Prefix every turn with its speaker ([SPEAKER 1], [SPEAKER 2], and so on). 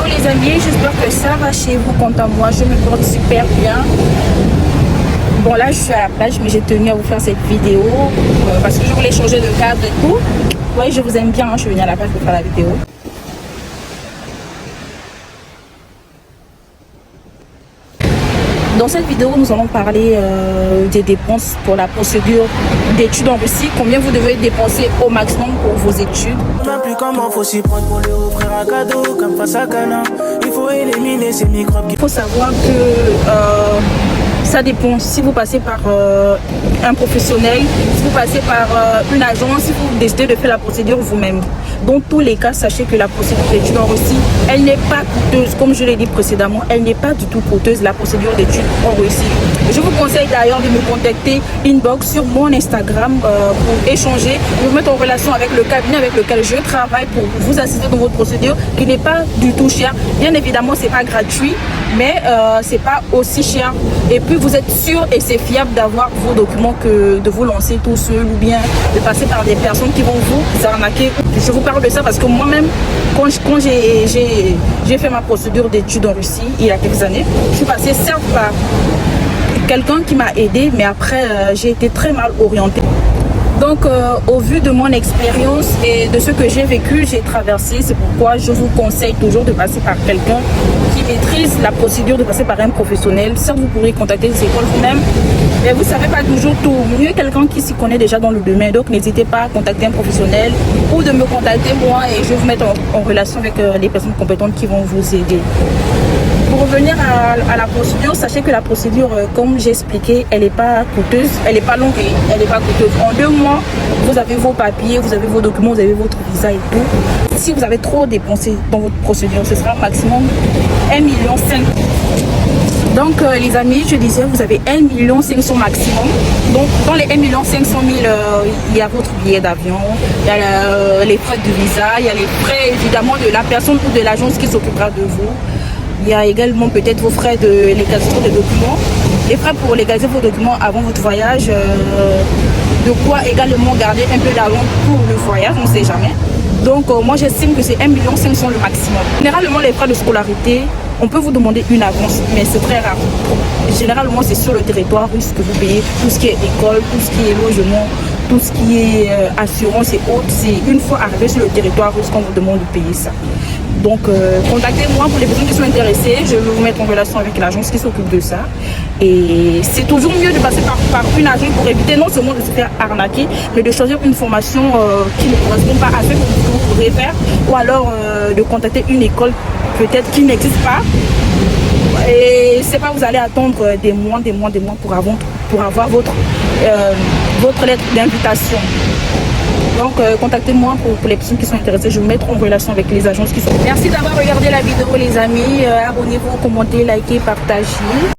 [SPEAKER 1] les amis, j'espère que ça va chez vous. Quant à moi, je me porte super bien. Bon là je suis à la plage, mais j'ai tenu à vous faire cette vidéo parce que je voulais changer de cadre et tout. Oui, je vous aime bien, hein, je suis venue à la plage pour faire la vidéo. Dans cette vidéo, nous allons parler des dépenses pour la procédure d'études en Russie. Combien vous devez dépenser au maximum pour vos études.
[SPEAKER 2] On n'a plus comment, faut s'y prendre pour lui offrir un cadeau comme face à Cana. Il faut éliminer ces microbes.
[SPEAKER 1] Il faut savoir que ça dépend. Si vous passez par un professionnel, si vous passez par une agence, si vous décidez de faire la procédure vous-même. Dans tous les cas, sachez que la procédure d'études en Russie, elle n'est pas coûteuse. Comme je l'ai dit précédemment, elle n'est pas du tout coûteuse, la procédure d'études en Russie. Je vous conseille d'ailleurs de me contacter inbox sur mon Instagram pour échanger, vous mettre en relation avec le cabinet avec lequel je travaille pour vous assister dans votre procédure qui n'est pas du tout cher. Bien évidemment, c'est pas gratuit, mais c'est pas aussi cher. Et puis vous êtes sûr et c'est fiable d'avoir vos documents que de vous lancer tout seul ou bien de passer par des personnes qui vont vous arnaquer. Je vous parle de ça parce que moi-même, quand j'ai fait ma procédure d'études en Russie il y a quelques années, je suis passée certes par quelqu'un qui m'a aidé, mais après j'ai été très mal orientée. Donc au vu de mon expérience et de ce que j'ai vécu, j'ai traversé, c'est pourquoi je vous conseille toujours de passer par quelqu'un qui maîtrise la procédure, de passer par un professionnel. Certes, vous pourrez contacter les écoles vous-même, mais vous ne savez pas toujours tout. Mieux quelqu'un qui s'y connaît déjà dans le domaine. Donc n'hésitez pas à contacter un professionnel ou de me contacter moi et je vais vous mettre en relation avec les personnes compétentes qui vont vous aider. Pour revenir à la procédure, sachez que la procédure, comme j'ai expliqué, elle n'est pas coûteuse, elle n'est pas longue et elle n'est pas coûteuse. En 2 mois, vous avez vos papiers, vous avez vos documents, vous avez votre visa et tout. Si vous avez trop dépensé dans votre procédure, ce sera maximum 1,5 million. Donc les amis, je disais, vous avez 1,5 million maximum. Donc dans les 1,5 million, il y a votre billet d'avion, il y a les frais de visa, il y a les frais évidemment de la personne ou de l'agence qui s'occupera de vous. Il y a également peut-être vos frais de légalisation des documents, les frais pour légaliser vos documents avant votre voyage, de quoi également garder un peu d'argent pour le voyage, on ne sait jamais. Donc moi j'estime que c'est 1,5 million le maximum. Généralement les frais de scolarité, on peut vous demander une avance, mais c'est très rare. Généralement c'est sur le territoire russe que vous payez tout ce qui est école, tout ce qui est logement, tout ce qui est assurance et autres. C'est une fois arrivé sur le territoire russe qu'on vous demande de payer ça. Donc contactez-moi pour les personnes qui sont intéressées. Je vais vous mettre en relation avec l'agence qui s'occupe de ça. Et c'est toujours mieux de passer par une agence pour éviter non seulement de se faire arnaquer, mais de choisir une formation qui ne correspond pas à ce que vous pourrez faire. Ou alors de contacter une école peut-être qui n'existe pas. Et c'est pas vous allez attendre des mois pour avoir votre lettre d'invitation. Donc contactez-moi pour les personnes qui sont intéressées. Je vais vous mettre en relation avec les agences qui sont. Merci d'avoir regardé la vidéo les amis. Abonnez-vous, commentez, likez, partagez.